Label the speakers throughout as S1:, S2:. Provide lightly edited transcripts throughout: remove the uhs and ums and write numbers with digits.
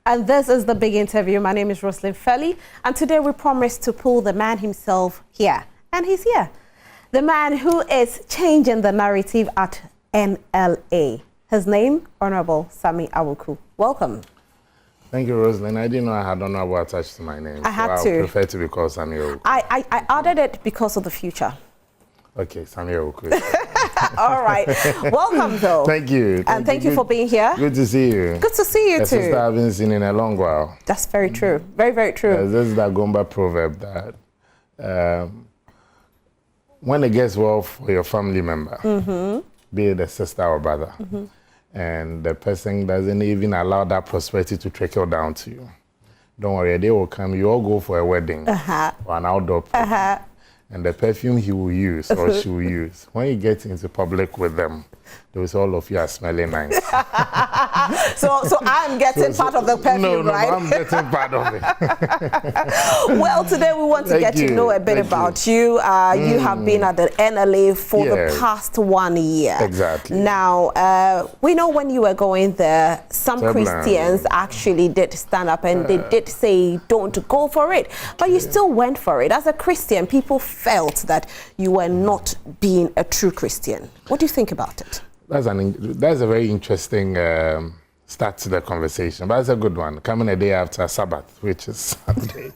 S1: And this is the big interview. My name is Roslyn Felly, and today we promise to pull the man himself here. And he's here. The man who is changing the narrative at NLA. His name, Honorable Sammi Awuku. Welcome.
S2: Thank you, Roslyn. I didn't know I had honorable attached to my name.
S1: I had to.
S2: I prefer to be called Sammi Awuku.
S1: I added it because of the future.
S2: Okay, Sammi Awuku.
S1: All right. Welcome, though.
S2: Thank you.
S1: And thank you for being here.
S2: Good to see you.
S1: Good to see you, too.
S2: Sister I haven't seen in a long while.
S1: That's very true. Very, very true.
S2: This is that Gomba proverb that when it gets well for your family member, be it a sister or brother, and the person doesn't even allow that prosperity to trickle down to you, don't worry, a day will come, you all go for a wedding or an outdoor program. And the perfume he will use or she will use, when you get into public with them, those all of you are smelling nice.
S1: so I'm getting part of the perfume, right?
S2: No, I'm getting part of it.
S1: Well, today we want to get to know a bit about you. You have been at the NLA for the past 1 year.
S2: Exactly.
S1: Now, we know when you were going there, some Christians actually did stand up and they did say, don't go for it. But you still went for it. As a Christian, people felt that you were not being a true Christian. What do you think about it?
S2: That's a very interesting start to the conversation, but it's a good one. Coming a day after Sabbath, which is Sunday.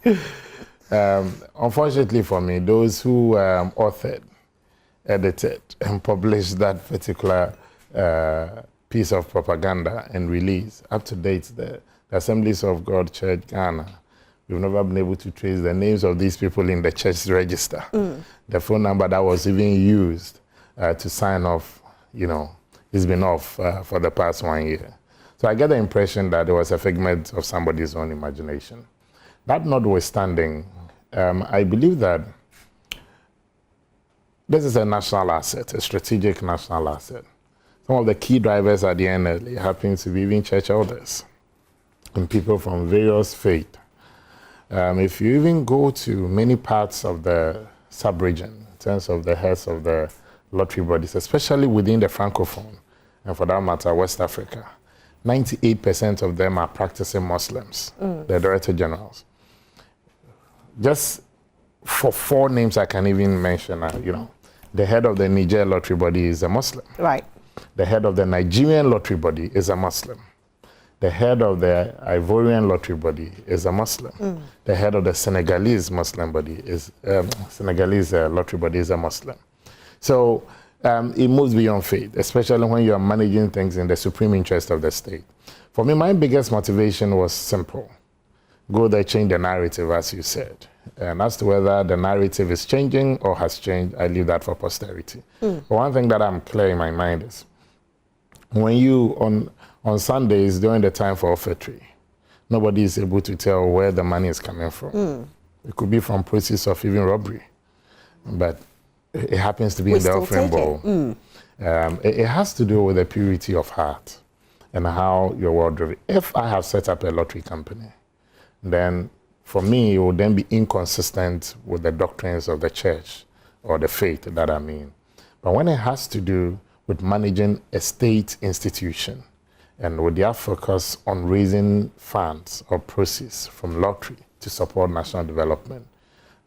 S2: Unfortunately for me, those who authored, edited, and published that particular piece of propaganda and release, up to date, the Assemblies of God Church Ghana, we've never been able to trace the names of these people in the church register. The phone number that was even used to sign off, you know, it's been off for the past 1 year. So I get the impression that it was a figment of somebody's own imagination. That notwithstanding, I believe that this is a national asset, a strategic national asset. Some of the key drivers at the NLA happen to be even church elders and people from various faiths. If you even go to many parts of the sub-region, in terms of the heads of the lottery bodies, especially within the Francophone, and for that matter, West Africa, 98% of them are practicing Muslims, the Director Generals. Just for 4 names I can even mention, you know, the head of the Niger lottery body is a Muslim. Right. The head of the Nigerian lottery body is a Muslim. The head of the Ivorian lottery body is a Muslim. The head of the Senegalese Muslim body is Senegalese lottery body is a Muslim. So it moves beyond faith, especially when you are managing things in the supreme interest of the state. For me, my biggest motivation was simple. Go there, change the narrative, as you said. And as to whether the narrative is changing or has changed, I leave that for posterity. But one thing that I'm clear in my mind is, when you, on Sundays, during the time for offertory, nobody is able to tell where the money is coming from. It could be from proceeds of even robbery. But it happens to be in the offering bowl. It has to do with the purity of heart and how you're well driven. If I have set up a lottery company, then for me, it would then be inconsistent with the doctrines of the church or the faith that I'm in. But when it has to do with managing a state institution and with their focus on raising funds or proceeds from lottery to support national development,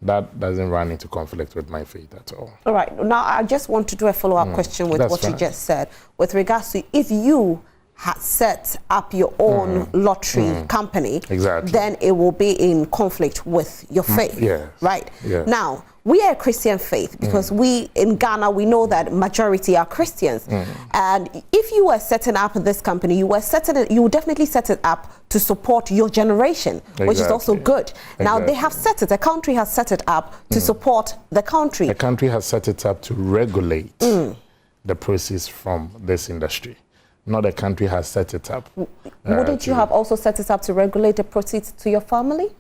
S2: that doesn't run into conflict with my faith at all. All
S1: right. Now, I just want to do a follow-up question with what you just said. With regards to if you had set up your own lottery company, then it will be in conflict with your faith. Right? Now, we are a Christian faith because we, in Ghana, we know that majority are Christians. And if you were setting up this company, you would definitely set it up to support your generation, which is also good. Now, they have set it, the country has set it up to support the country.
S2: The country has set it up to regulate the proceeds from this industry. Not the country has set it up.
S1: Wouldn't you have also set it up to regulate the proceeds to your family?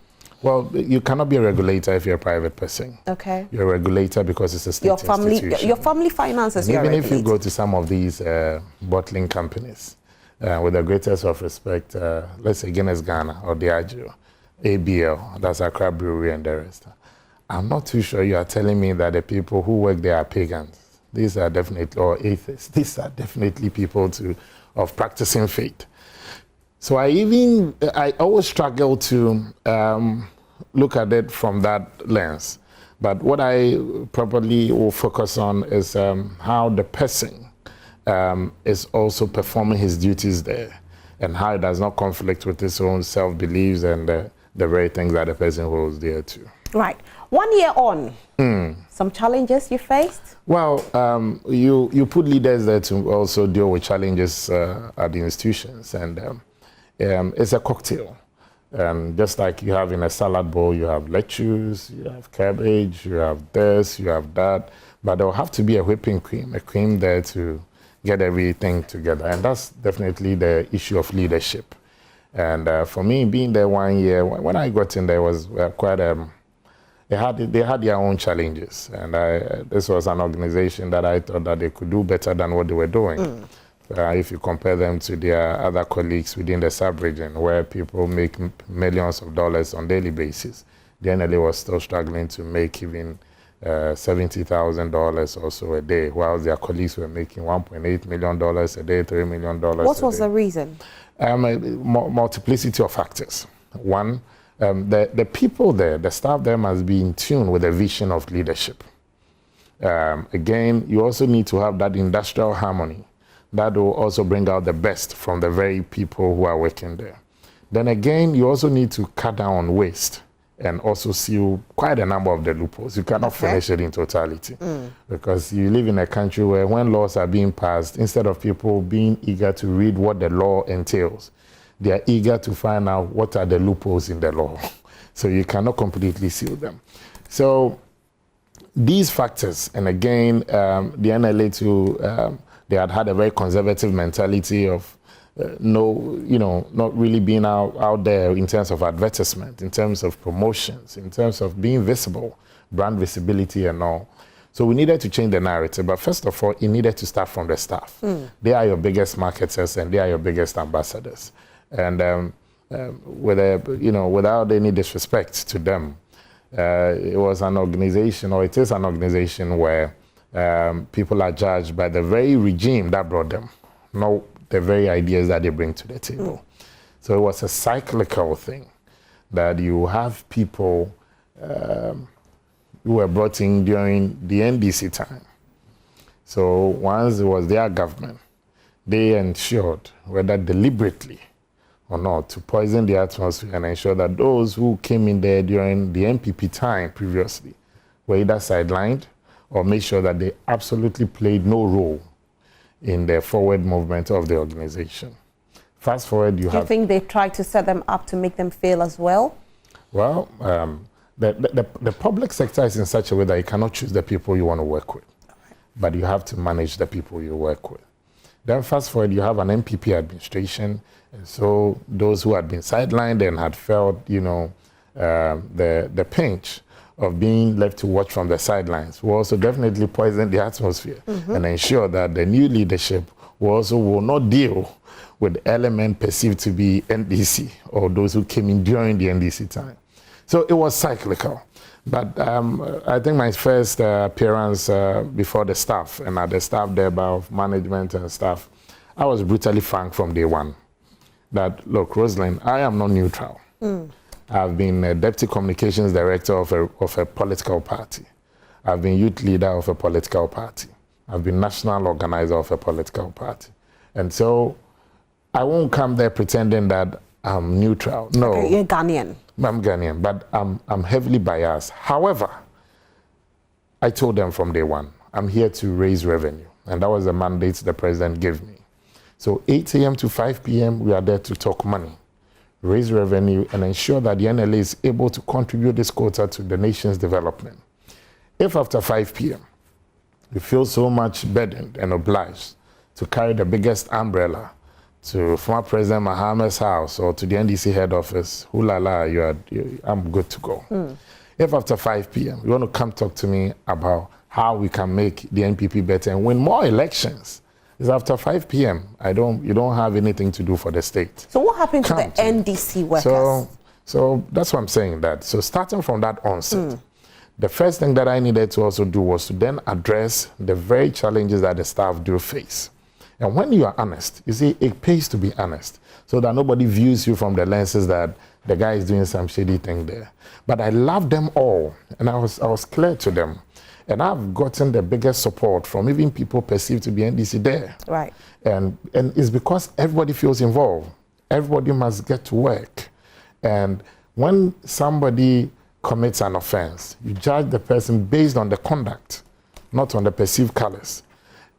S2: Well, you cannot be a regulator if you're a private person. Okay. You're a regulator because it's a state institution.
S1: Your family finances, you're
S2: even if you go to some of these bottling companies, with the greatest of respect, let's say Guinness Ghana or Diageo, ABL, that's Accra Brewery and the rest. I'm not too sure you are telling me that the people who work there are pagans. These are definitely, or atheists. These are definitely people of practicing faith. So I always struggle to look at it from that lens. But what I probably will focus on is how the person is also performing his duties there, and how it does not conflict with his own self-beliefs and the very things that the person holds dear to.
S1: Right. 1 year on, some challenges you faced?
S2: Well, you put leaders there to also deal with challenges at the institutions, and it's a cocktail. Just like you have in a salad bowl, you have lettuce, you have cabbage, you have this, you have that, but there'll have to be a whipping cream, a cream there to get everything together. And that's definitely the issue of leadership. And for me, being there 1 year, when I got in there, was quite they had their own challenges, and this was an organization that I thought that they could do better than what they were doing. If you compare them to their other colleagues within the sub-region, where people make millions of dollars on a daily basis, the NLA was still struggling to make even $70,000 or so a day, while their colleagues were making $1.8 million a day, $3 million a day.
S1: What was the reason?
S2: Multiplicity of factors. One, the people there, the staff there must be in tune with the vision of leadership. Again, you also need to have that industrial harmony that will also bring out the best from the very people who are working there. Then again, you also need to cut down on waste and also seal quite a number of the loopholes. You cannot finish it in totality, because you live in a country where when laws are being passed, instead of people being eager to read what the law entails, they are eager to find out what are the loopholes in the law. So you cannot completely seal them. So these factors, and again, the NLA too, they had a very conservative mentality of not really being out there in terms of advertisement, in terms of promotions, in terms of being visible, brand visibility and all. So we needed to change the narrative, but first of all, it needed to start from the staff. They are your biggest marketers and they are your biggest ambassadors. And without any disrespect to them, it was an organization, or it is an organization where people are judged by the very regime that brought them, not the very ideas that they bring to the table. So it was a cyclical thing, that you have people who were brought in during the NDC time. So once it was their government, they ensured, whether deliberately or not, to poison the atmosphere and ensure that those who came in there during the NPP time previously were either sidelined or make sure that they absolutely played no role in the forward movement of the organization. Fast forward,
S1: Do you think they tried to set them up to make them fail as well?
S2: Well, the public sector is in such a way that you cannot choose the people you want to work with, but you have to manage the people you work with. Then fast forward, you have an NPP administration, and so those who had been sidelined and had felt, the pinch of being left to watch from the sidelines will also definitely poison the atmosphere and ensure that the new leadership will not deal with elements perceived to be NDC or those who came in during the NDC time. So it was cyclical. But I think my first appearance before the staff and at the staff there about management and staff, I was brutally frank from day one that, look, Rosalind, I am not neutral. I've been a deputy communications director of a political party. I've been youth leader of a political party. I've been national organizer of a political party. And so I won't come there pretending that I'm neutral. No.
S1: Okay, you're Ghanaian.
S2: I'm Ghanaian, but I'm heavily biased. However, I told them from day one, I'm here to raise revenue. And that was the mandate the president gave me. So 8 a.m. to 5 p.m., we are there to talk money, raise revenue, and ensure that the NLA is able to contribute this quota to the nation's development. If after 5 p.m., you feel so much burdened and obliged to carry the biggest umbrella to former President Mahama's house or to the NDC head office, I'm good to go. If after 5 p.m. you want to come talk to me about how we can make the NPP better and win more elections, it's after 5 p.m. You don't have anything to do for the state.
S1: So what happened to the NDC workers?
S2: So that's what I'm saying. That so starting from that onset, the first thing that I needed to also do was to then address the very challenges that the staff do face. And when you are honest, you see, it pays to be honest, so that nobody views you from the lenses that the guy is doing some shady thing there. But I love them all, and I was clear to them. And I've gotten the biggest support from even people perceived to be NDC there.
S1: Right.
S2: And it's because everybody feels involved. Everybody must get to work. And when somebody commits an offense, you judge the person based on the conduct, not on the perceived colors.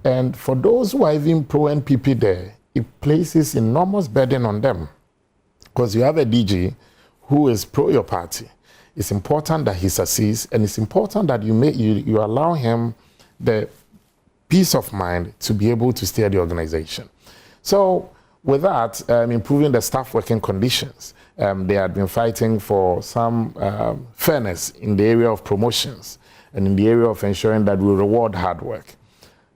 S2: And for those who are even pro-NPP there, it places enormous burden on them. Because you have a DG who is pro your party. It's important that he succeeds, and it's important that you allow him the peace of mind to be able to steer the organization. So with that, improving the staff working conditions, they had been fighting for some fairness in the area of promotions and in the area of ensuring that we reward hard work.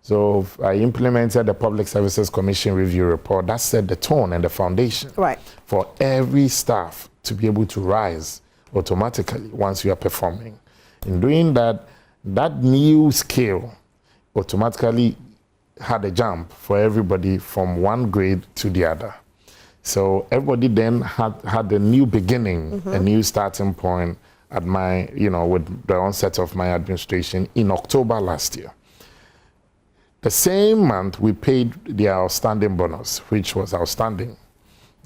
S2: So I implemented the Public Services Commission review report that set the tone and the foundation for every staff to be able to rise automatically once you are performing. In doing that, that new scale automatically had a jump for everybody from one grade to the other. So everybody then had a new beginning, a new starting point at my, with the onset of my administration in October last year. The same month, we paid their outstanding bonus, which was outstanding,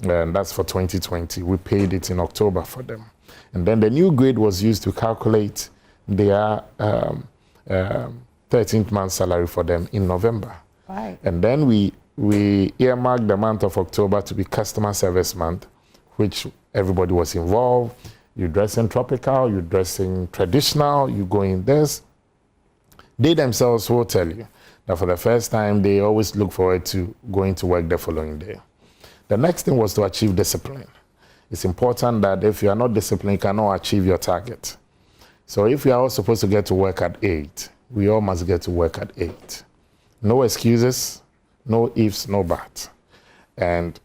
S2: and that's for 2020. We paid it in October for them. And then the new grade was used to calculate their 13th month salary for them in November.
S1: Right.
S2: And then we earmarked the month of October to be customer service month, which everybody was involved. You dress in tropical, you dress in traditional, you go in this. They themselves will tell you that for the first time, they always look forward to going to work the following day. The next thing was to achieve discipline. It's important that if you are not disciplined, you cannot achieve your target. So if we are all supposed to get to work at 8, we all must get to work at 8. No excuses, no ifs, no buts. And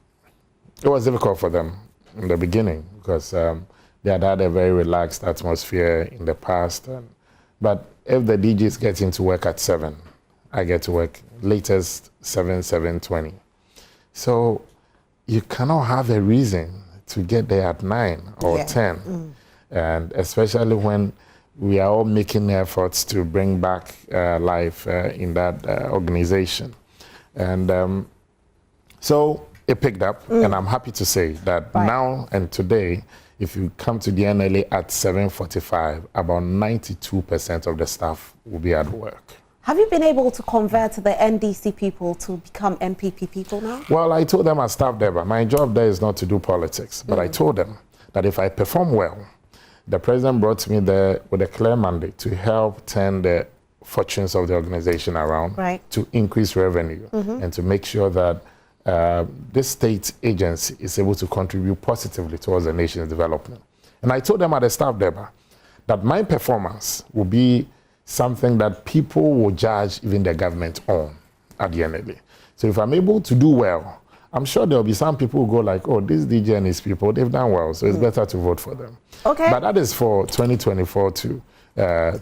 S2: it was difficult for them in the beginning because they had had a very relaxed atmosphere in the past. But if the DG is getting to work at 7, I get to work latest 7:20. So you cannot have a reason to get there at 9 or 10. And especially when we are all making efforts to bring back life in that organization. And so it picked up, and I'm happy to say that now and today, if you come to the NLA at 7:45, about 92% of the staff will be at work.
S1: Have you been able to convert the NDC people to become MPP people now?
S2: Well, I told them as staff there, but my job there is not to do politics. But I told them that if I perform well, the president brought me there with a clear mandate to help turn the fortunes of the organization around, to increase revenue, and to make sure that this state agency is able to contribute positively towards the nation's development. And I told them at the staff there that my performance will be something that people will judge even the government on at the NLA. So if I'm able to do well, I'm sure there'll be some people who go like, oh, this DJ and his people, they've done well, so it's better to vote for them.
S1: Okay.
S2: But that is for 2024 to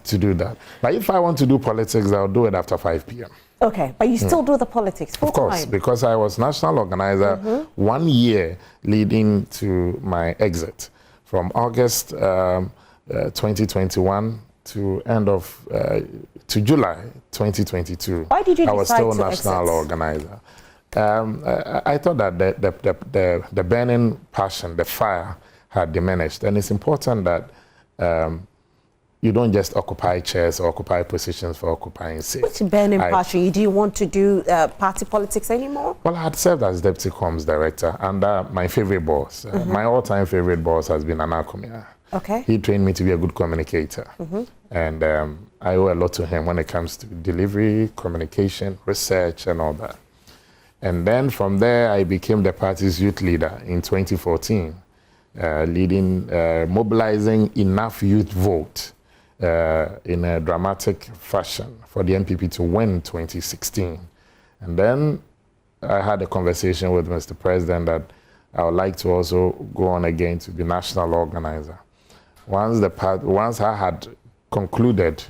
S2: do that. But if I want to do politics, I'll do it after 5 p.m.
S1: Okay, but you still do the politics full time? Of course,
S2: because I was national organizer 1 year leading to my exit from August 2021 to end of to July 2022.
S1: Why did you decide to exit?
S2: I was still national organizer. I thought that the burning passion, the fire, had diminished, and it's important that you don't just occupy chairs or occupy positions for occupying sake.
S1: Which burning passion? Do you want to do party politics anymore?
S2: Well, I had served as Deputy Comms Director under my favorite boss. My all-time favorite boss has been Anakomia.
S1: Okay.
S2: He trained me to be a good communicator. And I owe a lot to him when it comes to delivery, communication, research, and all that. And then from there, I became the party's youth leader in 2014, mobilizing enough youth vote in a dramatic fashion for the NPP to win 2016. And then I had a conversation with Mr. President that I would like to also go on again to be national organizer. Once I had concluded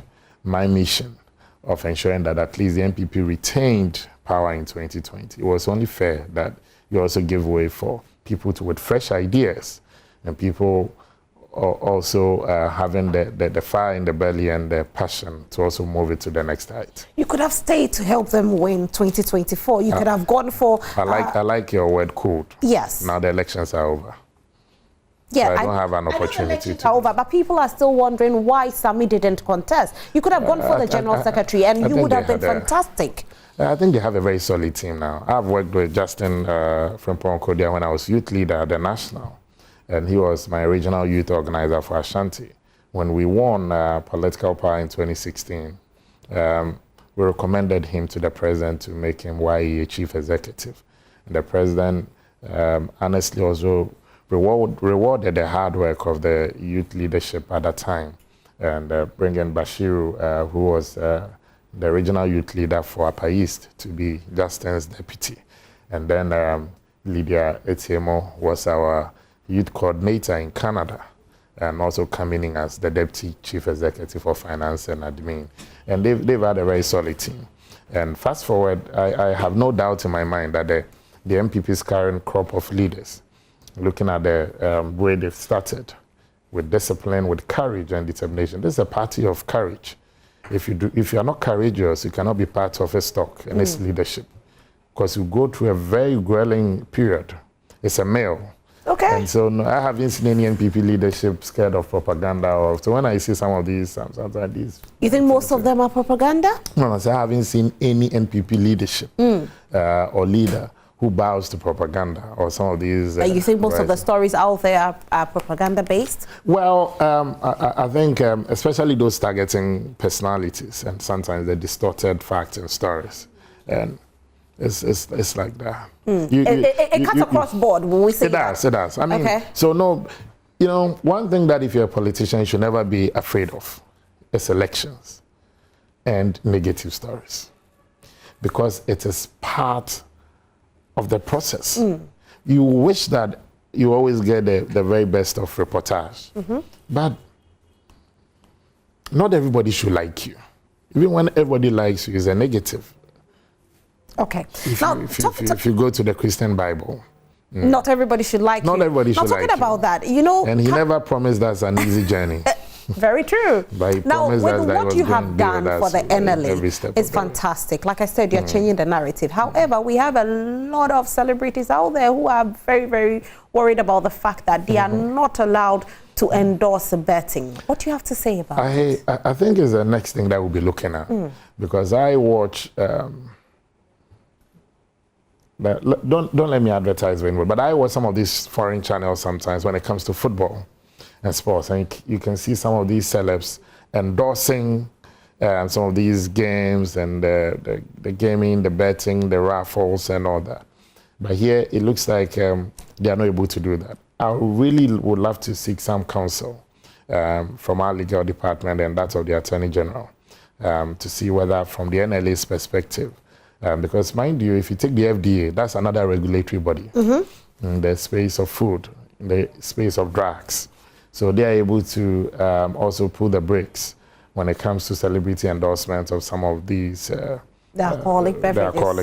S2: my mission of ensuring that at least the NPP retained power in 2020. It was only fair that you also give way for people with fresh ideas and people also having the fire in the belly and the passion to also move it to the next height. You
S1: could have stayed to help them win 2024. You could have gone for...
S2: I like your word code.
S1: Yes.
S2: Now the elections are over.
S1: Yeah,
S2: so I don't have an opportunity to...
S1: over, but people are still wondering why Sammi didn't contest. You could have gone for the General Secretary and you would have been fantastic.
S2: I think they have a very solid team now. I've worked with Justin from Ponkodia when I was youth leader at the National. And he was my regional youth organizer for Ashanti. When we won political power in 2016, we recommended him to the president to make him YEA chief executive. And the president honestly also rewarded the hard work of the youth leadership at that time. And bringing Bashiru, who was the regional youth leader for Upper East, to be Justin's deputy. And then Lydia Etiemo was our youth coordinator in Canada, and also coming in as the deputy chief executive for finance and admin. And they've had a very solid team. And fast forward, I have no doubt in my mind that the MPP's current crop of leaders, looking at the way they've started, with discipline, with courage and determination. This is a party of courage. If you are not courageous, you cannot be part of a stock and its leadership, because you go through a very grueling period. It's a male.
S1: Okay.
S2: And so I haven't seen any NPP leadership scared of propaganda. So when I see some of these, sometimes these...
S1: You think most of them are propaganda?
S2: No, I haven't seen any NPP leadership or leader who bows to propaganda or some of these...
S1: you think most of the stories out there are propaganda-based?
S2: Well, I think especially those targeting personalities, and sometimes the distorted facts and stories. And it's like that.
S1: It cuts across board when we say that.
S2: It does. I mean, so no, one thing that if you're a politician, you should never be afraid of is elections and negative stories, because it is part of the process. You wish that you always get the very best of reportage, but not everybody should like you. Even when everybody likes you, is a negative.
S1: Okay.
S2: If you go to the Christian Bible,
S1: not everybody should like you.
S2: Not everybody should like you.
S1: Talking about that, and
S2: he never promised us an easy journey.
S1: Very true.
S2: But he
S1: now, with what you have done for the NLA, it's fantastic. Like I said, you're changing the narrative. However, we have a lot of celebrities out there who are very, very worried about the fact that they are not allowed to endorse betting. What do you have to say about it?
S2: I think it's the next thing that we'll be looking at, because I watch... don't let me advertise very much, but I watch some of these foreign channels sometimes when it comes to football and sports, and you can see some of these celebs endorsing some of these games and the gaming, the betting, the raffles and all that. But here it looks like they are not able to do that. I really would love to seek some counsel from our legal department and that of the Attorney General to see whether from the NLA's perspective, because mind you, if you take the FDA, that's another regulatory body in the space of food, in the space of drugs. So they are able to also pull the brakes when it comes to celebrity endorsements of some of these
S1: the alcoholic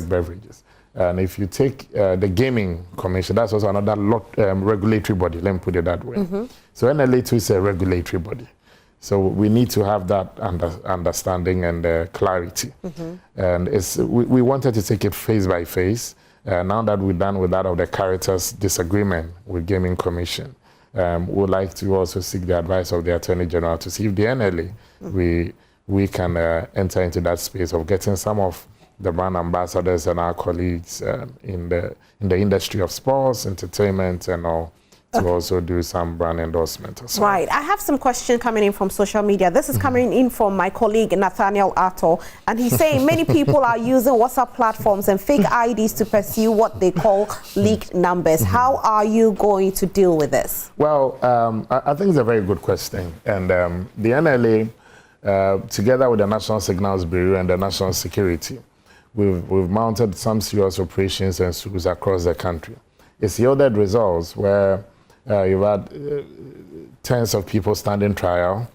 S2: beverages. And if you take the Gaming Commission, that's also another regulatory body, let me put it that way. So NLA too is a regulatory body. So we need to have that understanding and clarity. And we wanted to take it phase by phase. Now that we're done with that of the characters disagreement with Gaming Commission, we'd like to also seek the advice of the Attorney General to see if the NLA, we can enter into that space of getting some of the brand ambassadors and our colleagues in the industry of sports, entertainment and all, to also do some brand endorsement as well.
S1: Right. I have some questions coming in from social media. This is coming in from my colleague Nathaniel Atto, and he's saying many people are using WhatsApp platforms and fake IDs to pursue what they call leaked numbers. How are you going to deal with this?
S2: Well, I think it's a very good question. And the NLA, together with the National Signals Bureau and the National Security, we've mounted some serious operations and suits across the country. It's yielded results where you've had tens of people standing trial.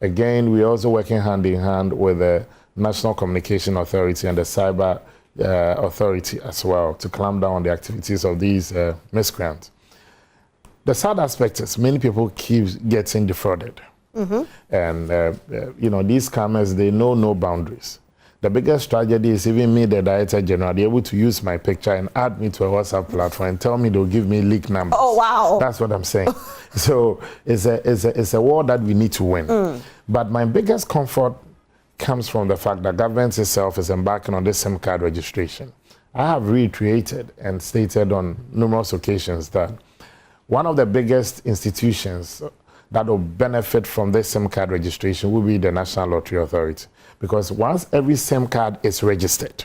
S2: Again, we're also working hand in hand with the National Communication Authority and the Cyber Authority as well to clamp down on the activities of these miscreants. The sad aspect is many people keep getting defrauded. And, you know, these scammers, they know no boundaries. The biggest tragedy is even me, the Director General, they're able to use my picture and add me to a WhatsApp platform and tell me they'll give me leak numbers.
S1: Oh, wow.
S2: That's what I'm saying. So it's a war that we need to win. But my biggest comfort comes from the fact that government itself is embarking on this SIM card registration. I have reiterated and stated on numerous occasions that one of the biggest institutions that will benefit from this SIM card registration will be the National Lottery Authority. Because once every SIM card is registered,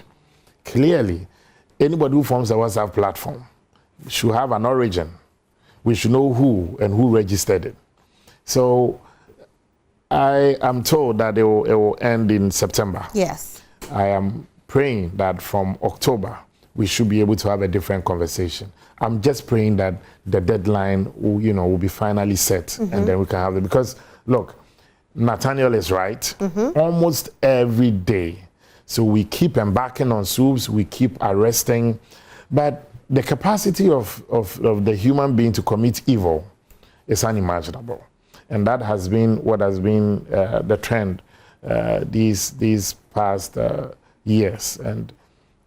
S2: clearly, anybody who forms a WhatsApp platform should have an origin. We should know who and who registered it. So I am told that it will end in September.
S1: Yes.
S2: I am praying that from October, we should be able to have a different conversation. I'm just praying that the deadline will, you know, will be finally set, and then we can have it. Because, look, Nathaniel is right. Almost every day. So we keep embarking on soups, we keep arresting, but the capacity of the human being to commit evil is unimaginable. And that has been what has been the trend these past years. And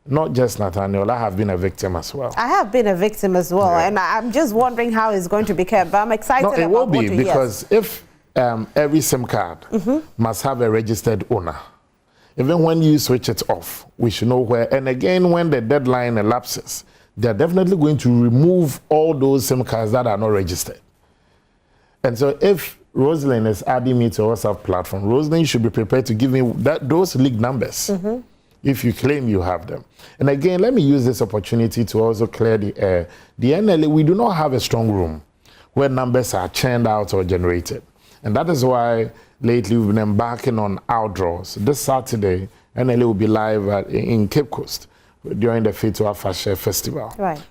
S2: not just Nathaniel, I have been a victim as well.
S1: I have been a victim as well, and I'm just wondering how it's going to be kept. But I'm excited about
S2: it will be,
S1: what
S2: because if every SIM card must have a registered owner, even when you switch it off, we should know where. And again, when the deadline elapses, they're definitely going to remove all those SIM cards that are not registered. And so if Rosalind is adding me to a WhatsApp platform, Rosalind should be prepared to give me those league numbers if you claim you have them. And again, let me use this opportunity to also clear the air. The NLA, we do not have a strong room where numbers are churned out or generated. And that is why lately we've been embarking on outdraws. This Saturday, NLA will be live in Cape Coast during the Fetua Fashe Festival,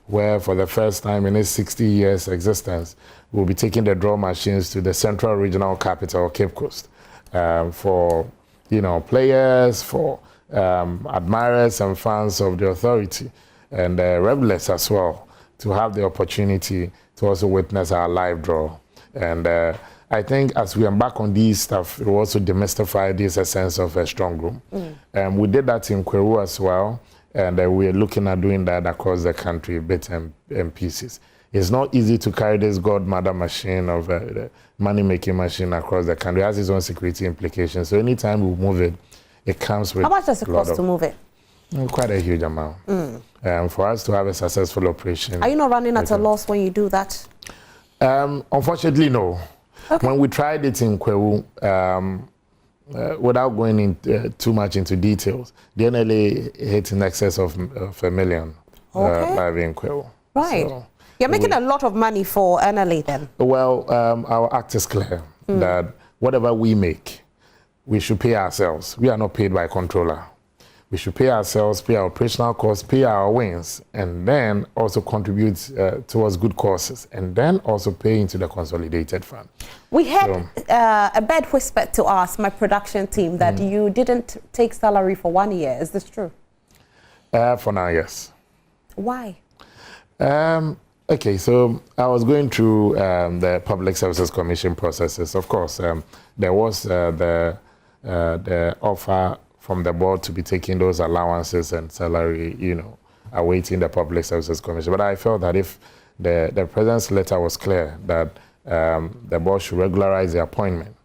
S2: where for the first time in its 60 years existence, we'll be taking the draw machines to the central regional capital, Cape Coast, for, you know, players, for admirers and fans of the authority, and revelers as well, to have the opportunity to also witness our live draw. And I think as we embark on these stuff, it will also demystify this essence of a strong room. We did that in Kweru as well, and we're looking at doing that across the country, bits and pieces. It's not easy to carry this godmother machine of the money-making machine across the country. It has its own security implications. So anytime we move it, it comes with...
S1: How much does it cost to move it?
S2: Quite a huge amount. For us to have a successful operation...
S1: Are you not running at a loss when you do that?
S2: Unfortunately, no. Okay. When we tried it in Kweru, without going in, too much into details, the NLA hit in excess of $1 million live in Kweru.
S1: Right. So you're making a lot of money for NLA then? Well,
S2: our act is clear that whatever we make, we should pay ourselves. We are not paid by controller. We should pay ourselves, pay our operational costs, pay our wins, and then also contribute towards good causes, and then also pay into the consolidated fund.
S1: We had a bad whisper to us, my production team, that you didn't take salary for 1 year. Is this true?
S2: For now, yes.
S1: Why?
S2: Okay, so I was going through the Public Services Commission processes. Of course, there was the offer from the board to be taking those allowances and salary, you know, awaiting the Public Services Commission. But I felt that if the President's letter was clear that the board should regularize the appointment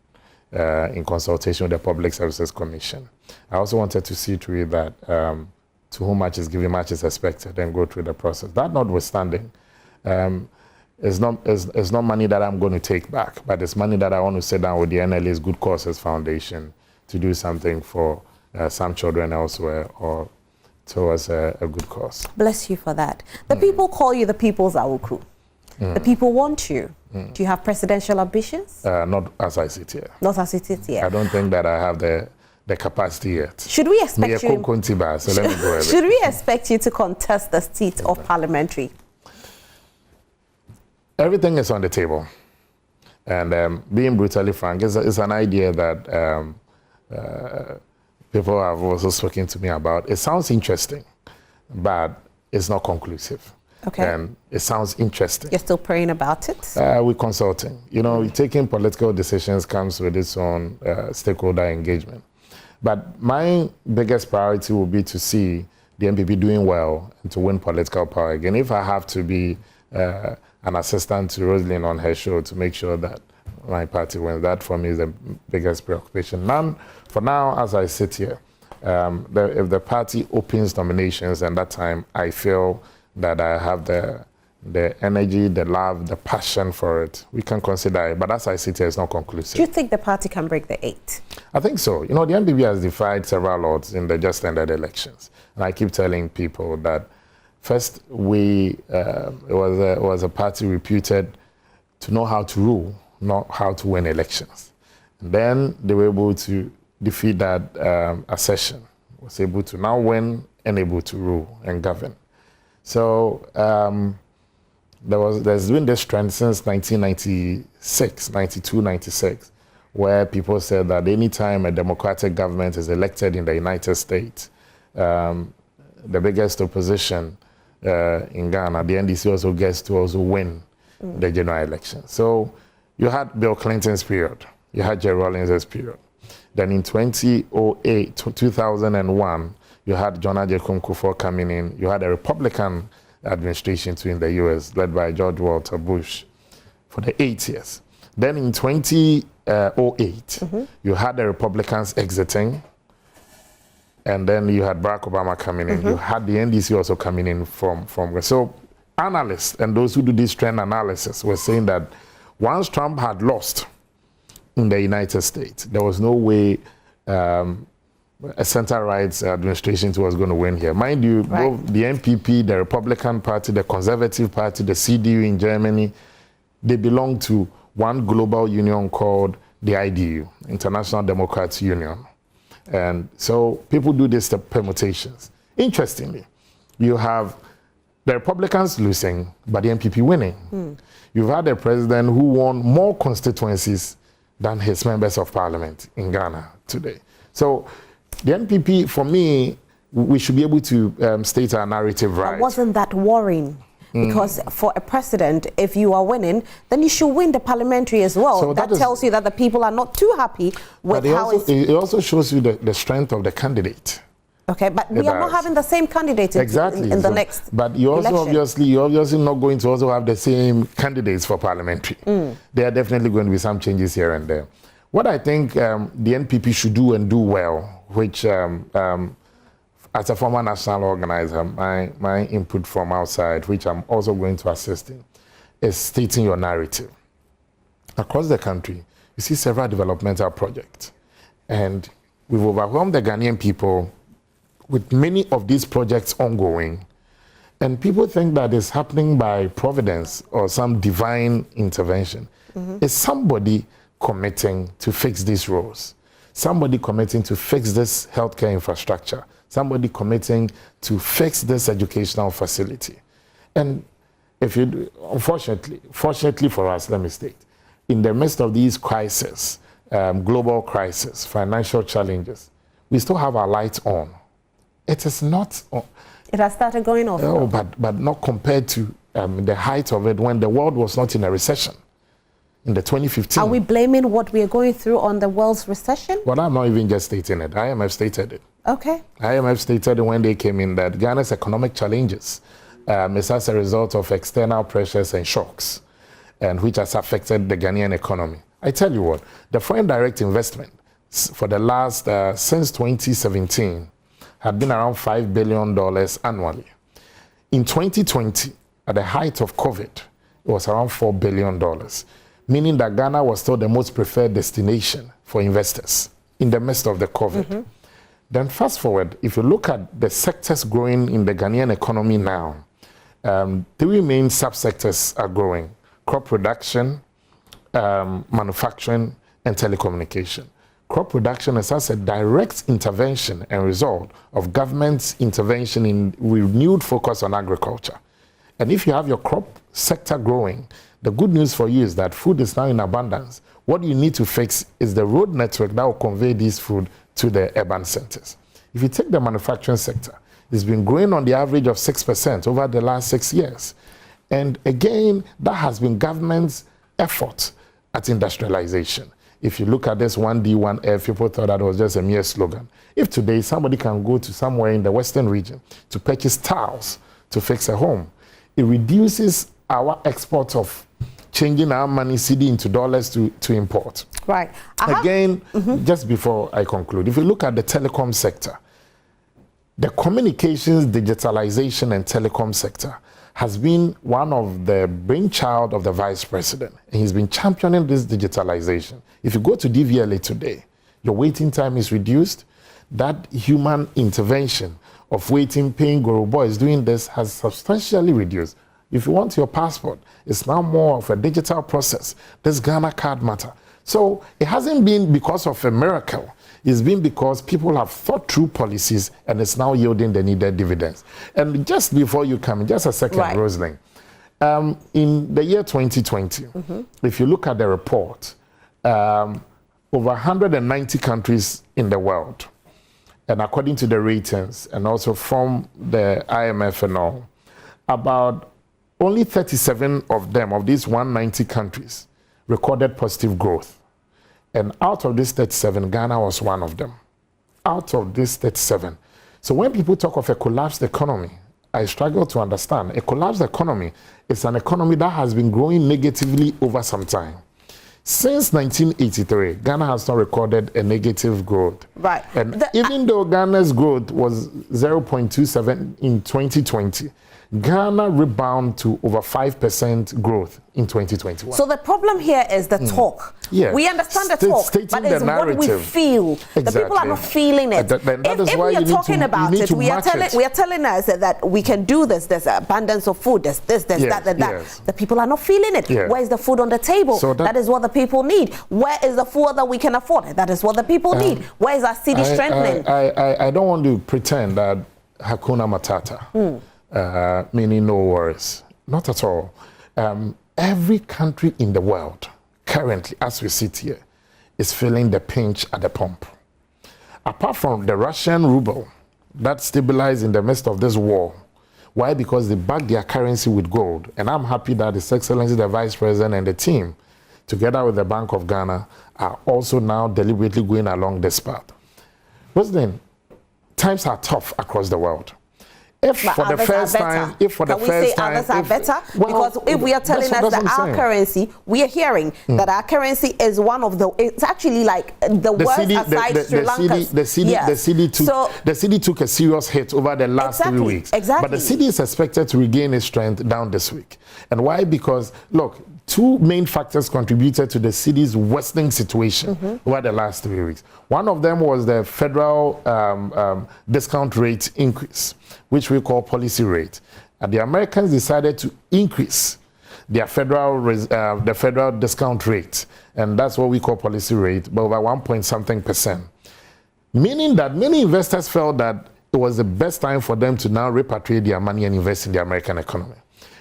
S2: in consultation with the Public Services Commission, I also wanted to see to it that to whom much is given, much is expected, and go through the process. That notwithstanding, it's not money that I'm going to take back, but it's money that I want to sit down with the NLA's Good Causes Foundation to do something for some children elsewhere or towards a good cause.
S1: Bless you for that. The people call you the people's Awuku. The people want you. Do you have presidential ambitions?
S2: Not as I sit here.
S1: Not as it is here.
S2: I don't think that I have the capacity yet.
S1: Should we expect you?
S2: So let me go
S1: should we expect you to contest the seat of parliamentary?
S2: Everything is on the table. And being brutally frank, it's an idea that people have also spoken to me about. It sounds interesting, but it's not conclusive.
S1: Okay.
S2: And it sounds interesting.
S1: You're still praying about it?
S2: We're consulting. You know, taking political decisions comes with its own stakeholder engagement. But my biggest priority will be to see the NPP doing well and to win political power again. If I have to be an assistant to Rosalind on her show to make sure that my party wins, that for me is the biggest preoccupation. For now, as I sit here, if the party opens nominations and that time I feel that I have the energy, the love, the passion for it, we can consider it. But as I sit here, it's not conclusive.
S1: Do you think the party can break the 8?
S2: I think so. You know, the NPP has defied several odds in the just ended elections. And I keep telling people that first, it was a party reputed to know how to rule, not how to win elections. And then they were able to defeat that accession, was able to now win and able to rule and govern. So there's been this trend since 1996, 92, 96, where people said that anytime a democratic government is elected in the United States, the biggest opposition in Ghana, the NDC also gets to also win the general election. So you had Bill Clinton's period, you had Jerry Rawlings' period. Then in 2001, you had John Ajay Kufuor coming in. You had a Republican administration too in the U.S. led by George Walter Bush for the 8 years. Then in 2008, you had the Republicans exiting, and then you had Barack Obama coming in. You had the NDC also coming in from. So analysts and those who do this trend analysis were saying that once Trump had lost in the United States, there was no way a center-right administration was going to win here. Mind you, both the NPP, the Republican Party, the Conservative Party, the CDU in Germany, they belong to one global union called the IDU, International Democrats Union. And so people do these permutations. Interestingly, you have the Republicans losing, but the NPP winning. You've had a president who won more constituencies than his members of parliament in Ghana today. So the NPP, for me, we should be able to state our narrative right.
S1: But wasn't that worrying? Because for a president, if you are winning, then you should win the parliamentary as well. So that tells you that the people are not too happy with how
S2: it also shows you the strength of the candidate.
S1: Okay, but we are not having the same candidate in the next
S2: But you also
S1: election.
S2: you're obviously not going to also have the same candidates for parliamentary. There are definitely going to be some changes here and there. What I think the NPP should do and do well, which as a former national organizer, my input from outside, which I'm also going to assist in, is stating your narrative. Across the country, you see several developmental projects. And we've overwhelmed the Ghanaian people with many of these projects ongoing. And people think that it's happening by providence or some divine intervention. It's somebody committing to fix these roads, somebody committing to fix this healthcare infrastructure, somebody committing to fix this educational facility. And if you, fortunately for us, let me state, in the midst of these crises, global crisis, financial challenges, we still have our lights on. It is not on.
S1: It has started going off.
S2: Oh, but not compared to the height of it when the world was not in a recession in the 2015.
S1: Are we blaming what we are going through on the world's recession?
S2: Well, I'm not even just stating it. IMF stated it.
S1: Okay.
S2: IMF stated when they came in that Ghana's economic challenges is as a result of external pressures and shocks, and which has affected the Ghanaian economy. I tell you what, the foreign direct investment for the last, since 2017, had been around $5 billion annually. In 2020, at the height of COVID, it was around $4 billion, meaning that Ghana was still the most preferred destination for investors in the midst of the COVID. Then fast forward, if you look at the sectors growing in the Ghanaian economy now, three main subsectors are growing: crop production, manufacturing, and telecommunication. Crop production is as a direct intervention and result of government's intervention in renewed focus on agriculture. And if you have your crop sector growing, the good news for you is that food is now in abundance. What you need to fix is the road network that will convey this food to the urban centers. If you take the manufacturing sector, It's been growing on the average of 6% over the last 6 years. And again, that has been government's effort at industrialization. If you look at this 1D, 1F, people thought that was just a mere slogan. If today somebody can go to somewhere in the Western region to purchase tiles to fix a home, it reduces our export of changing our money CD into dollars to import.
S1: Right.
S2: Again, just before I conclude, if you look at the telecom sector, the communications, digitalization, and telecom sector has been one of the brainchild of the vice president. And he's been championing this digitalization. If you go to DVLA today, your waiting time is reduced. That human intervention of waiting, paying Guru boys doing this has substantially reduced. If you want your passport, it's now more of a digital process. This Ghana card matter. So it hasn't been because of a miracle. It's been because people have thought through policies and it's now yielding the needed dividends. And just before you come in, just a second, right. Rosalind. In the year 2020, if you look at the report, over 190 countries in the world, and according to the ratings and also from the IMF and all, about only 37 of them, of these 190 countries, recorded positive growth. And out of this 37, Ghana was one of them. Out of this 37. So when people talk of a collapsed economy, I struggle to understand. A collapsed economy is an economy that has been growing negatively over some time. Since 1983, Ghana has not recorded a negative growth.
S1: Right.
S2: And even though Ghana's growth was 0.27 in 2020, Ghana rebound to over 5% growth in 2021.
S1: So the problem here is the talk.
S2: Yeah.
S1: We understand the talk, but it's what we feel. Exactly. The people are not feeling it. If we are talking about it, we are telling us that we can do this. There's abundance of food. There's this, there's that. Yes. The people are not feeling it. Yeah. Where is the food on the table? So that is what the people need. Where is the food that we can afford? That is what the people need. Where is our city strengthening?
S2: I don't want to pretend that Hakuna Matata. Meaning no worries. Not at all. Every country in the world, currently, as we sit here, is feeling the pinch at the pump. Apart from the Russian ruble that stabilized in the midst of this war. Why? Because they back their currency with gold. And I'm happy that His Excellency, the Vice President and the team, together with the Bank of Ghana, are also now deliberately going along this path. President, times are tough across the world. If for the first time,
S1: others are better? Because if we are telling us that our currency, we are hearing that our currency is one of the, it's actually like the worst aside Sri Lanka.
S2: The cedi took a serious hit over the last 3 weeks.
S1: Exactly.
S2: But the cedi is expected to regain its strength down this week. And why? Because, look, two main factors contributed to the cedi's worsening situation over the last 3 weeks. One of them was the federal discount rate increase, which we call policy rate. And the Americans decided to increase their federal discount rate, and that's what we call policy rate, by over 1.something%. Meaning that many investors felt that it was the best time for them to now repatriate their money and invest in the American economy.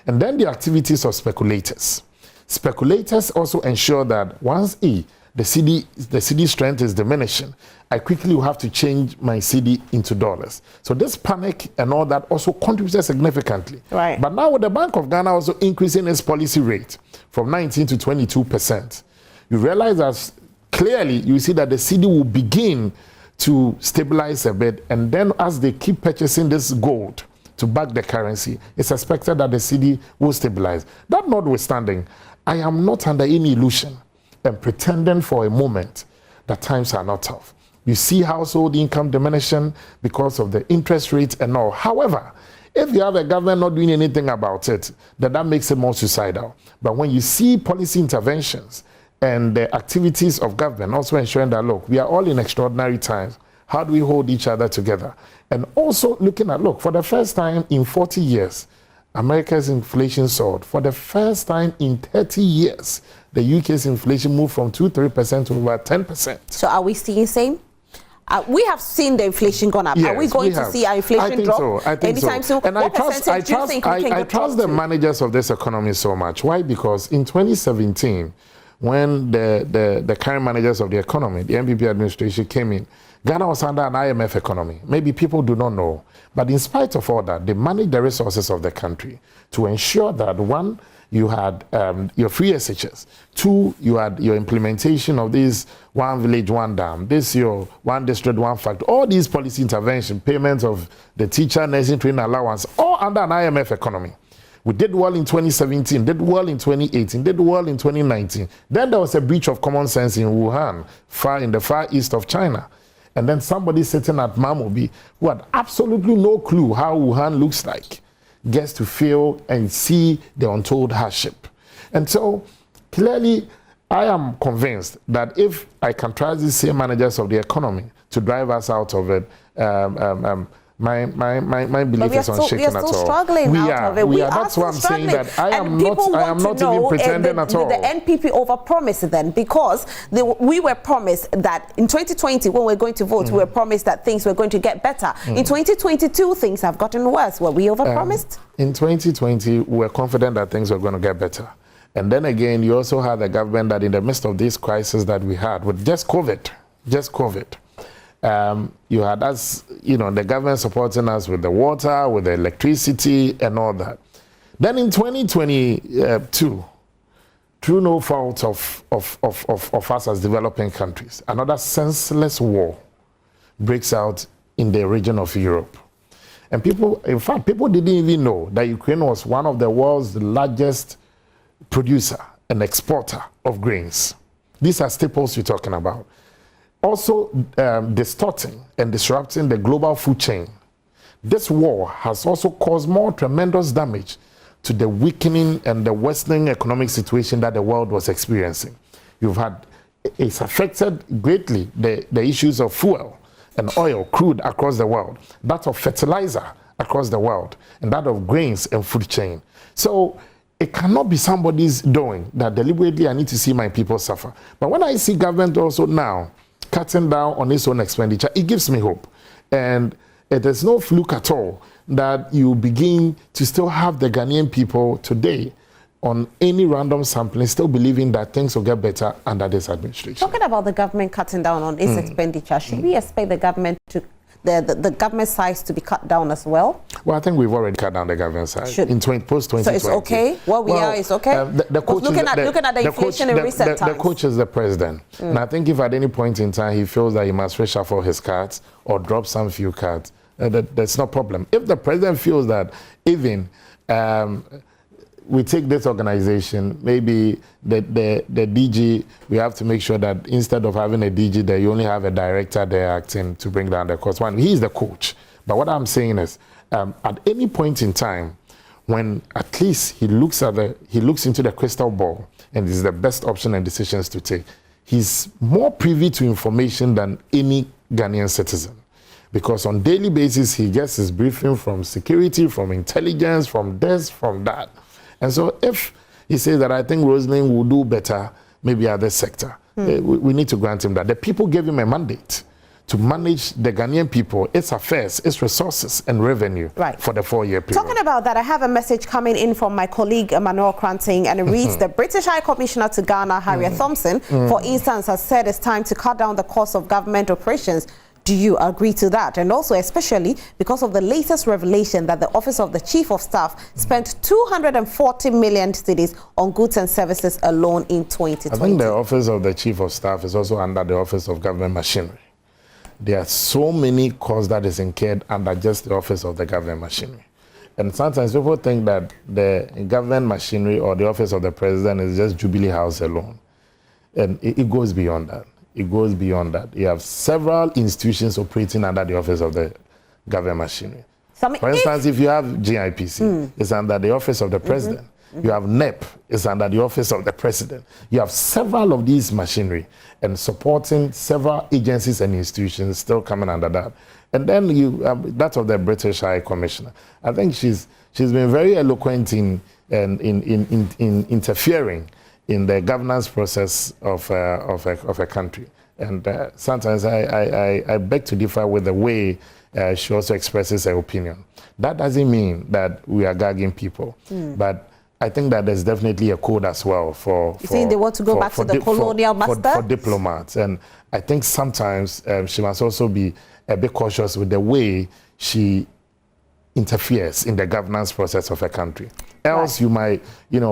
S2: And then the activities of speculators. Speculators also ensure that once the cedi strength is diminishing, I quickly will have to change my cedi into dollars. So this panic and all that also contributed significantly.
S1: Right.
S2: But now with the Bank of Ghana also increasing its policy rate from 19 to 22%, you realize that clearly you see that the cedi will begin to stabilize a bit, and then as they keep purchasing this gold to back the currency, it's expected that the cedi will stabilize. That notwithstanding, I am not under any illusion and pretending for a moment that times are not tough. You see household income diminishing because of the interest rates and all. However, if you have a government not doing anything about it, then that makes it more suicidal. But when you see policy interventions and the activities of government also ensuring that, look, we are all in extraordinary times, how do we hold each other together? And also looking at, look, for the first time in 40 years, America's inflation soared. For the first time in 30 years, the UK's inflation moved from 2-3% to over 10%.
S1: So are we seeing the same? We have seen the inflation gone up. Yes, are we going to see our inflation drop anytime soon?
S2: And I trust the managers of this economy so much. Why? Because in 2017, when the current managers of the economy, the NPP administration came in, Ghana was under an IMF economy. Maybe people do not know. But in spite of all that, they managed the resources of the country to ensure that, one, you had your free SHS. Two, you had your implementation of this one village, one dam. This your one district, one factory. All these policy intervention, payments of the teacher, nursing training allowance, all under an IMF economy. We did well in 2017, did well in 2018, did well in 2019. Then there was a breach of common sense in Wuhan, in the far east of China. And then somebody sitting at Mamobi who had absolutely no clue how Wuhan looks like gets to feel and see the untold hardship. And so clearly I am convinced that if I can trust these same managers of the economy to drive us out of it, my belief is unshaken at all.
S1: We are still struggling out of it. We are
S2: That's why I'm saying that I am not even pretending at all.
S1: The NPP overpromised then, because we were promised that in 2020 when we're going to vote, we were promised that things were going to get better. In 2022 things have gotten worse. Were we overpromised?
S2: In 2020 we were confident that things were going to get better. And then again, you also had a government that in the midst of this crisis that we had with just COVID, you had us, the government supporting us with the water, with the electricity and all that. Then in 2022, through no fault of us as developing countries, another senseless war breaks out in the region of Europe. And people didn't even know that Ukraine was one of the world's largest producer and exporter of grains. These are staples we're talking about. Also distorting and disrupting the global food chain. This war has also caused more tremendous damage to the weakening and the worsening economic situation that the world was experiencing. It's affected greatly the issues of fuel and oil, crude across the world, that of fertilizer across the world, and that of grains and food chain. So it cannot be somebody's doing that deliberately I need to see my people suffer. But when I see government also now cutting down on its own expenditure, it gives me hope. And it is no fluke at all that you begin to still have the Ghanaian people today on any random sampling still believing that things will get better under this administration.
S1: Talking about the government cutting down on its expenditure, should we expect the government to the government size to be cut down as well?
S2: Well, I think we've already cut down the government size in post-2020.
S1: So it's okay? What we are is okay? Looking at the inflation in recent times.
S2: The coach is the president. And I think if at any point in time he feels that he must reshuffle his cards or drop some few cards, that's no problem. If the president feels that even we take this organization, maybe the DG, we have to make sure that instead of having a DG there, you only have a director there acting to bring down the cost. One, he's the coach. But what I'm saying is, at any point in time, when at least he looks into the crystal ball and is the best option and decisions to take, he's more privy to information than any Ghanaian citizen. Because on daily basis, he gets his briefing from security, from intelligence, from this, from that. And so if he says that I think Rosalind will do better, maybe at this sector, we need to grant him that. The people gave him a mandate to manage the Ghanaian people, its affairs, its resources and revenue for the 4-year period.
S1: Talking about that, I have a message coming in from my colleague Emmanuel Kranting, and it reads, the British High Commissioner to Ghana, Harriet Thompson, for instance, has said it's time to cut down the cost of government operations. Do you agree to that? And also, especially because of the latest revelation that the Office of the Chief of Staff spent 240 million cedis on goods and services alone in 2020.
S2: I think the Office of the Chief of Staff is also under the Office of Government Machinery. There are so many costs that is incurred under just the Office of the Government Machinery. And sometimes people think that the government machinery or the Office of the President is just Jubilee House alone. And it goes beyond that. It goes beyond that. You have several institutions operating under the Office of the Government Machinery. For instance, if you have GIPC, it's under the Office of the President. You have NEP, it's under the Office of the President. You have several of these machinery and supporting several agencies and institutions still coming under that. And then you that of the British High Commissioner. I think she's been very eloquent in interfering in the governance process of a country. And sometimes I beg to differ with the way she also expresses her opinion. That doesn't mean that we are gagging people. But I think that there's definitely a code as well for.
S1: You think they want to go back to the colonial master?
S2: For diplomats, and I think sometimes she must also be a bit cautious with the way she interferes in the governance process of a country. Else, you might,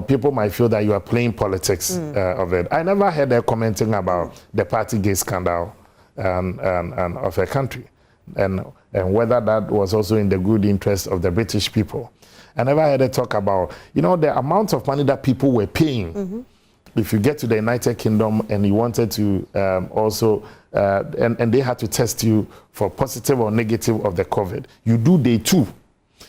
S2: people might feel that you are playing politics of it. I never heard her commenting about the party gay scandal and of a country, and whether that was also in the good interest of the British people. I never heard her talk about, the amount of money that people were paying. If you get to the United Kingdom and you wanted to also, and they had to test you for positive or negative of the COVID, you do day 2,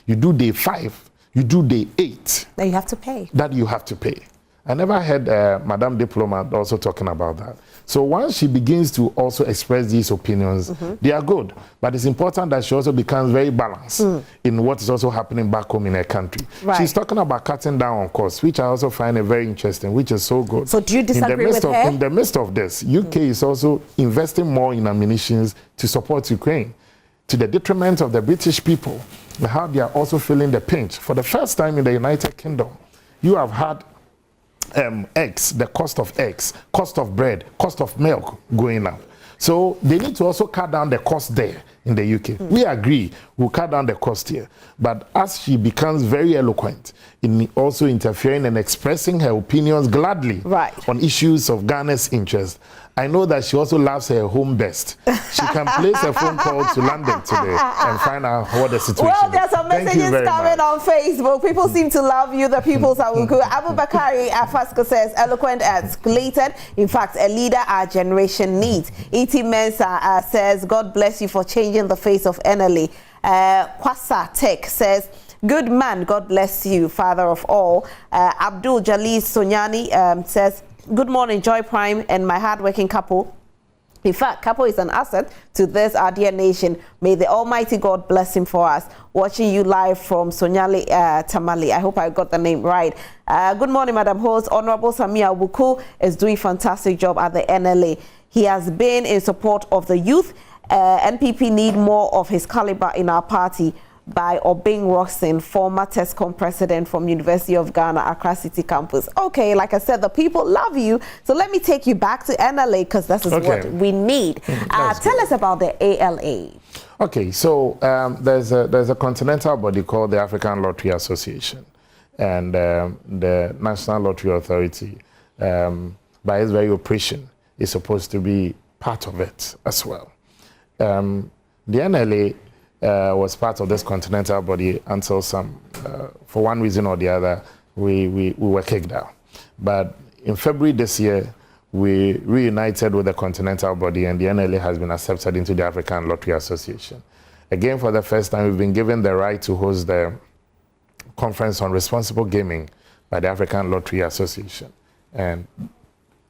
S2: you do day 5, you do day 8.
S1: That you have to pay.
S2: That you have to pay. I never heard Madame Diplomat also talking about that. So once she begins to also express these opinions, they are good. But it's important that she also becomes very balanced in what is also happening back home in her country.
S1: Right.
S2: She's talking about cutting down on costs, which I also find very interesting, which is so good.
S1: So do you disagree with her?
S2: In the midst of this, UK is also investing more in ammunition to support Ukraine, to the detriment of the British people, and how they are also feeling the pinch. For the first time in the United Kingdom, you have had eggs, the cost of eggs, cost of bread, cost of milk going up. So they need to also cut down the cost there in the UK. We agree, we'll cut down the cost here. But as she becomes very eloquent in also interfering and expressing her opinions gladly on issues of Ghana's interest, I know that she also loves her home best. She can place a phone call to London today and find out what the situation is.
S1: Well, there's some messages coming on Facebook. People seem to love you, the People's Awuku. Abu Bakari Afasko says, eloquent and articulated. In fact, a leader our generation needs. E.T. Mensa says, God bless you for changing the face of NLA. Kwasa Tech says, good man, God bless you, father of all. Abdul Jalil Sonyani says, good morning, Joy Prime and my hardworking couple. In fact, couple is an asset to this, our dear nation. May the Almighty God bless him for us. Watching you live from Sonyali Tamale. I hope I got the name right. Good morning, Madam Host. Honorable Sammi Awuku is doing a fantastic job at the NLA. He has been in support of the youth. NPP need more of his caliber in our party. By Obing Roxon, former TESCOM president from University of Ghana, Accra City campus. Okay, like I said, the people love you. So let me take you back to NLA because this is what we need. Tell us about the ALA.
S2: Okay, so there's a continental body called the African Lottery Association, and the National Lottery Authority, by its very operation, is supposed to be part of it as well. The NLA was part of this continental body until for one reason or the other, we were kicked out. But in February this year, we reunited with the continental body, and the NLA has been accepted into the African Lottery Association. Again, for the first time, we've been given the right to host the Conference on Responsible Gaming by the African Lottery Association. And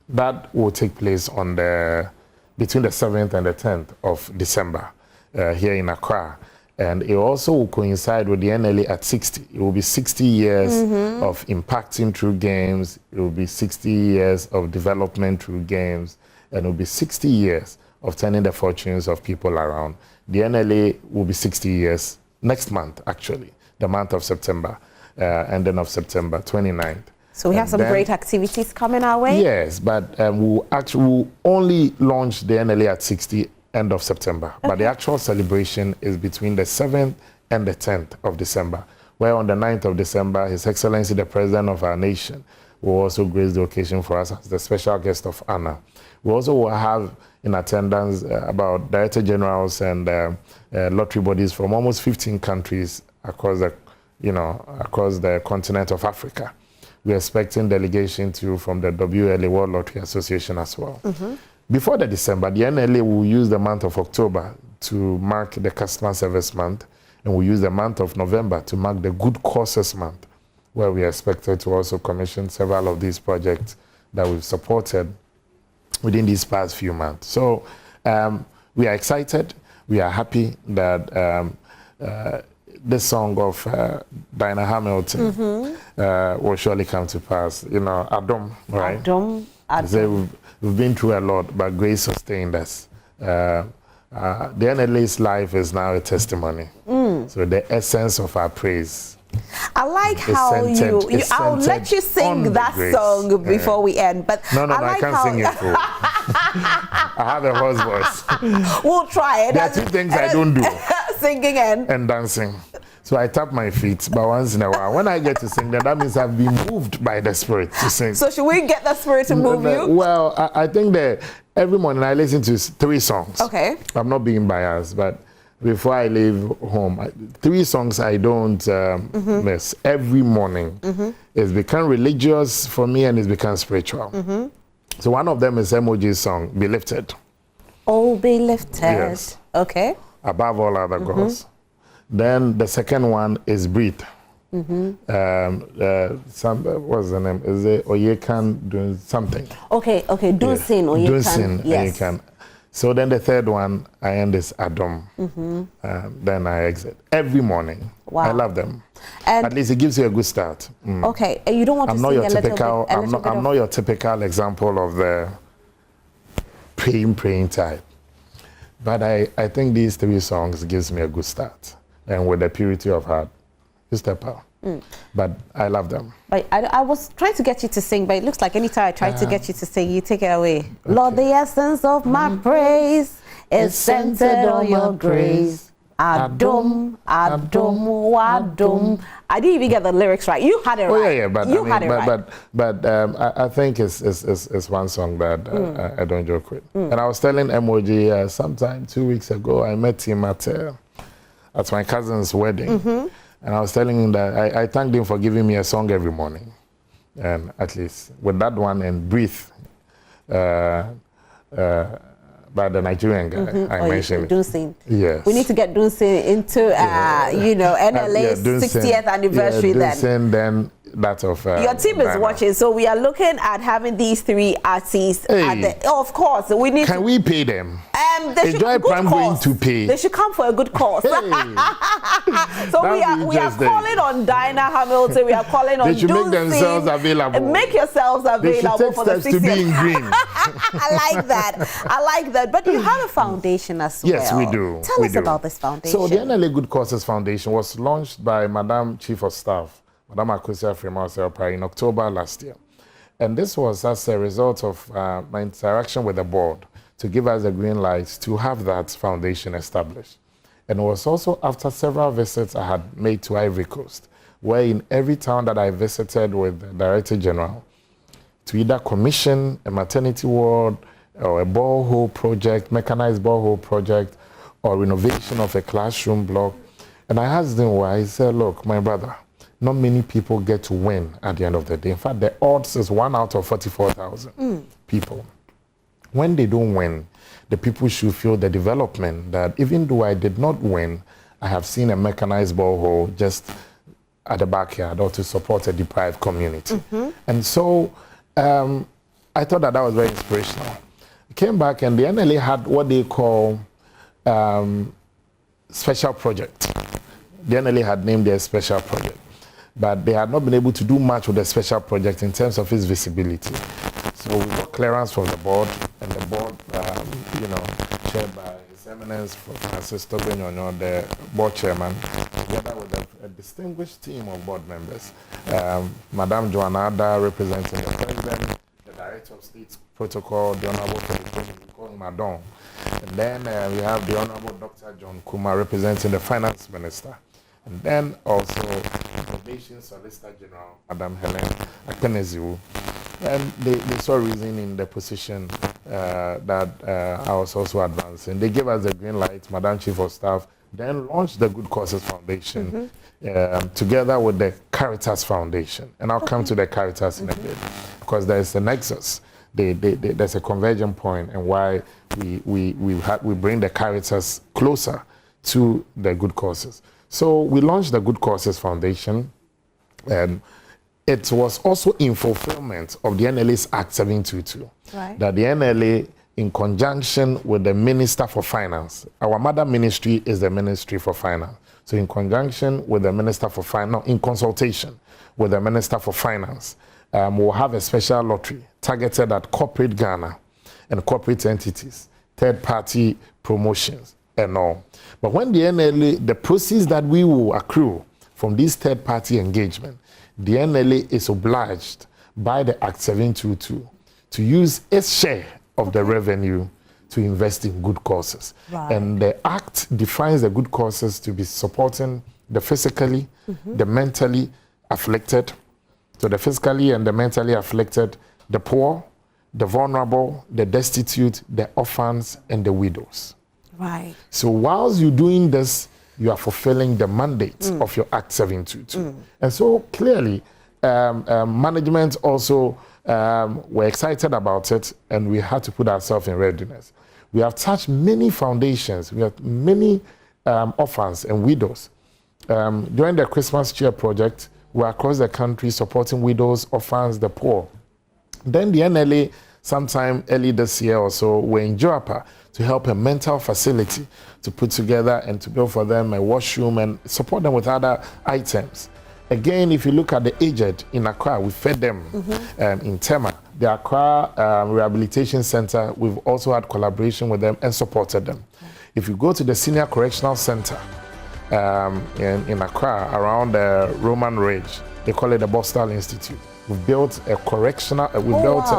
S2: that will take place on between the 7th and the 10th of December. Here in Accra, and it also will coincide with the NLA at 60. It will be 60 years of impacting through games. It will be 60 years of development through games, and it will be 60 years of turning the fortunes of people around. The NLA will be 60 years next month, actually, the month of September, ending of September 29th.
S1: So we have some great activities coming our way?
S2: Yes, but we'll only launch the NLA at 60 end of September. But the actual celebration is between the 7th and the 10th of December, where on the 9th of December, His Excellency, the President of our nation, will also grace the occasion for us as the special guest of honor. We also will have in attendance about Director Generals and lottery bodies from almost 15 countries across the continent of Africa. We're expecting delegation from the WLA, World Lottery Association, as well. Before the December, the NLA will use the month of October to mark the Customer Service Month, and we'll use the month of November to mark the Good Causes Month, where we are expected to also commission several of these projects that we've supported within these past few months. So we are excited. We are happy that this song of Diana Hamilton will surely come to pass. Adom, right? Adom. We've been through a lot, but grace sustained us. The NLA's life is now a testimony. So the essence of our praise
S1: I like how I'll let you sing that song before we end. But
S2: no, I can't sing it. I have a hoarse voice.
S1: We'll try it.
S2: There are two things I don't do.
S1: Singing and
S2: dancing. So I tap my feet, but once in a while, when I get to sing, then that means I've been moved by the Spirit to sing.
S1: So should we get the Spirit to move you?
S2: Well, I think that every morning I listen to 3 songs.
S1: Okay.
S2: I'm not being biased, but before I leave home, 3 songs I don't miss every morning. It's become religious for me and it's become spiritual. So one of them is Emoji's song, Be Lifted.
S1: Oh, be lifted.
S2: Yes.
S1: Okay.
S2: Above all other gods. Then the second one is Breathe. What's the name? Is it Oyekan doing something?
S1: Okay, Dunsin, Oyekan.
S2: Dunsin,
S1: yes.
S2: Oyekan. So then the third one, I end is Adom. Then I exit every morning. Wow. I love them. And at least it gives you a good start.
S1: Okay, and you don't want to sing a little bit?
S2: I'm not your typical example of the praying type. But I think these 3 songs gives me a good start. And with the purity of heart, you step out. But I love them. But
S1: I was trying to get you to sing, but it looks like anytime I try to get you to sing, you take it away. Okay. Lord, the essence of my praise is centered on your grace. Adom, Adom, Wadom. I didn't even get the lyrics right. You had it right.
S2: Yeah, but I think it's one song that I don't joke with. And I was telling Emoji sometime 2 weeks ago, I met him at my cousin's wedding. And I was telling him that I thanked him for giving me a song every morning. And at least with that one and Breathe, by the Nigerian guy, I mentioned
S1: Dunsin.
S2: Yes.
S1: We need to get Dunsin into, NLA's 60th anniversary
S2: Dunsin, then that of...
S1: your team is watching, so we are looking at having these 3 artists. Of course, we need
S2: Can we pay them?
S1: They should come
S2: going to pay.
S1: They should come for a good cause.
S2: Hey.
S1: So we are calling on Dinah Hamilton. We are calling on
S2: They should make themselves available.
S1: Make yourselves available for the 60th.
S2: To be in green.
S1: I like that. But you have a foundation as well.
S2: Yes, we do.
S1: Tell us about this foundation.
S2: So the NLA Good Causes Foundation was launched by Madam Chief of Staff, Madam Akwesi Afrema in October last year. And this was as a result of my interaction with the board to give us a green light to have that foundation established. And it was also after several visits I had made to Ivory Coast, where in every town that I visited with the Director General, to either commission a maternity ward or a borehole project, mechanized borehole project, or renovation of a classroom block. And I asked him why. He said, look, my brother, not many people get to win at the end of the day. In fact, the odds is 1 out of 44,000 people. When they don't win, the people should feel the development that even though I did not win, I have seen a mechanized borehole just at the backyard or to support a deprived community. And so I thought that was very inspirational. I came back and the NLA had what they call special project. The NLA had named their special project, but they had not been able to do much with the special project in terms of its visibility. So we got clearance from the board, and the board, chaired by His Eminence Francis Tobenyono, the board chairman, together with a distinguished team of board members. Madam Joanna Ada, representing the President, the Director of State Protocol, the Honorable Madon. And then we have the Honorable Dr. John Kuma, representing the Finance Minister. And then also the Foundation Solicitor General, Madam Helen Akpeneziwu. And they saw reason in the position that I was also advancing. They gave us the green light, Madam Chief of Staff, then launched the Good Causes Foundation together with the Caritas Foundation. And I'll come to the Caritas in a bit, because there's a nexus. There's a converging point, and why we bring the Caritas closer to the Good Causes. So we launched the Good Causes Foundation, and it was also in fulfillment of the NLA's Act 722, right, that the NLA, in conjunction with the Minister for Finance, our mother ministry is the Ministry for Finance. So in conjunction with the Minister for Finance, in consultation with the Minister for Finance, we'll have a special lottery targeted at corporate Ghana and corporate entities, third-party promotions and all. But when the NLA, the proceeds that we will accrue from this third-party engagement, the NLA is obliged by the Act 722 to use its share of the revenue to invest in good causes.
S1: Right.
S2: And the Act defines the good causes to be supporting the physically, the mentally afflicted, so the physically and the mentally afflicted, the poor, the vulnerable, the destitute, the orphans, and the widows.
S1: Right.
S2: So whilst you're doing this, you are fulfilling the mandate of your Act 722. And so clearly, management also were excited about it, and we had to put ourselves in readiness. We have touched many foundations. We have many orphans and widows. During the Christmas Cheer Project, we're across the country supporting widows, orphans, the poor. Then the NLA, sometime early this year or so, were in Joapa to help a mental facility to put together and to build for them a washroom and support them with other items. Again, if you look at the aged in Accra, we fed them in Tema. The Accra Rehabilitation Center, we've also had collaboration with them and supported them. If you go to the Senior Correctional Center in Accra, around the Roman Ridge, they call it the Bostal Institute. We've built a correctional,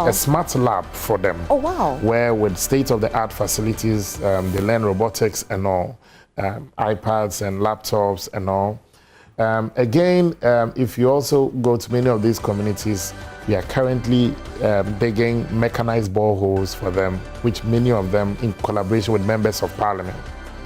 S2: a smart lab for them.
S1: Oh, wow.
S2: Where with state-of-the-art facilities, they learn robotics and all, iPads and laptops and all. Again, if you also go to many of these communities, we are currently digging mechanized boreholes for them, which many of them in collaboration with members of parliament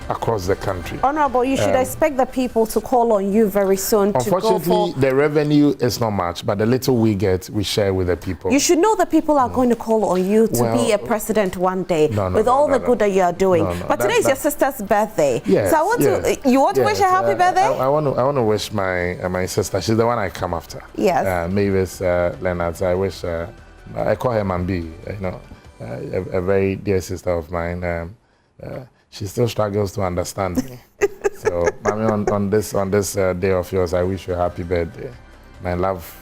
S2: across the country.
S1: Honorable, you should expect the people to call on you very soon to go for...
S2: Unfortunately, the revenue is not much, but the little we get, we share with the people.
S1: You should know that people are going to call on you to be a president one day with all the good that you are doing. But today is your sister's birthday.
S2: Yes,
S1: so I want to, you want to wish her happy birthday?
S2: I want to wish my sister, she's the one I come after.
S1: Yes.
S2: Mavis Leonard, I wish, I call her Mambi, you know, a very dear sister of mine. She still struggles to understand me. So, Mami, on this day of yours, I wish you a happy birthday. My love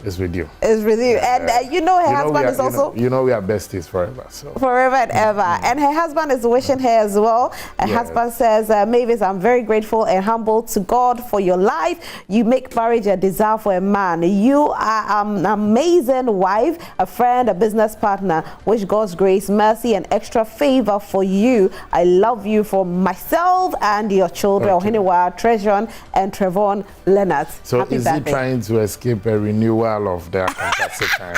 S2: is with you.
S1: Is with you. And you know her husband is also...
S2: You know we are besties forever. So.
S1: Forever and ever. And her husband is wishing her as well. Her husband says, Mavis, I'm very grateful and humble to God for your life. You make marriage a desire for a man. You are an amazing wife, a friend, a business partner. Wish God's grace, mercy, and extra favor for you. I love you for myself and your children, Ohiniwa, Treasuron, and Trevon Leonard.
S2: So
S1: happy
S2: is
S1: birthday.
S2: he trying to escape a renewal of their fantastic time?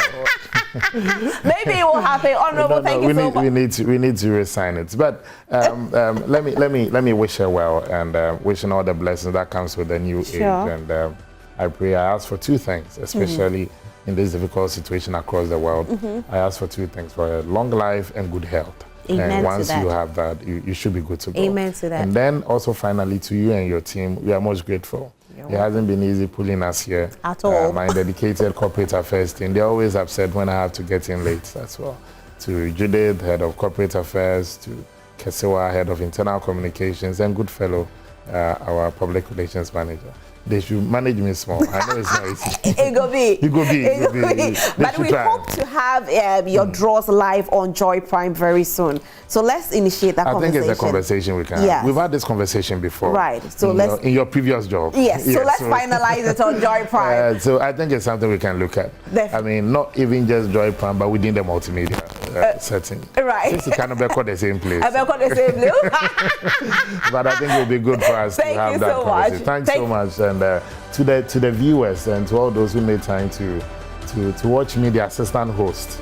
S1: Maybe it will happen. Honorable, thank you so much.
S2: We need to resign it. But let me wish her well and wishing all the blessings that comes with the new age. And I ask for two things, especially in this difficult situation across the world. I ask for two things: for a long life and good health.
S1: Amen.
S2: And once you have that, you should be good to go.
S1: Amen to that.
S2: And then also finally to you and your team, we are most grateful. It hasn't been easy pulling us here.
S1: At all.
S2: My dedicated corporate affairs team, they're always upset when I have to get in late as well. To Judith, head of corporate affairs, to Kesewa, head of internal communications, and Goodfellow, our public relations manager. They should manage me small. I know it's not easy.
S1: It go be.
S2: It go be.
S1: But we hope to have your draws live on Joy Prime very soon. So let's initiate that conversation.
S2: I think it's a conversation we can have. We've had this conversation before.
S1: Right. So
S2: in your previous job.
S1: Yes. So let's finalize it on Joy Prime.
S2: So I think it's something we can look at. I mean, not even just Joy Prime, but within the multimedia setting.
S1: Right.
S2: It's kind of record the same place.
S1: I record the same place.
S2: But I think it will be good for us to have that conversation. Thanks so much. And to the viewers and to all those who made time to watch me, the assistant host,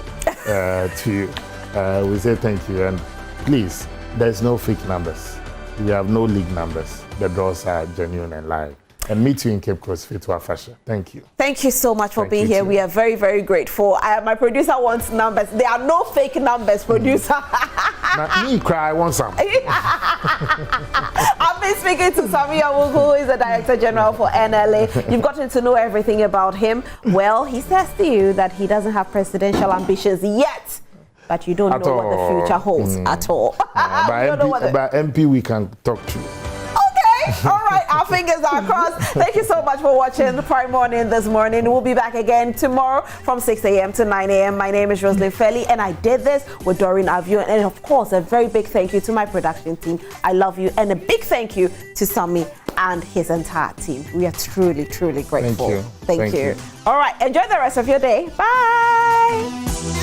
S2: we say thank you. And please, there's no fake numbers. We have no league numbers. The draws are genuine and live. And meet you in Cape Coast Fit to Fashion. Thank you.
S1: Thank you so much for being here. We are very, very grateful. My producer wants numbers. There are no fake numbers, producer.
S2: Me cry, I want some.
S1: I've been speaking to Sammi Awuku, who is the Director General for NLA. You've gotten to know everything about him. Well, he says to you that he doesn't have presidential ambitions yet. But you don't know what the future holds at all.
S2: By MP, we can talk to you.
S1: All right, our fingers are crossed. Thank you so much for watching the Prime Morning this morning. We'll be back again tomorrow from 6 a.m. to 9 a.m. My name is Roslyn Felly, and I did this with Doreen Avio. And of course, a very big thank you to my production team. I love you. And a big thank you to Sammi and his entire team. We are truly, truly grateful.
S2: Thank you.
S1: Thank you. All right, enjoy the rest of your day. Bye.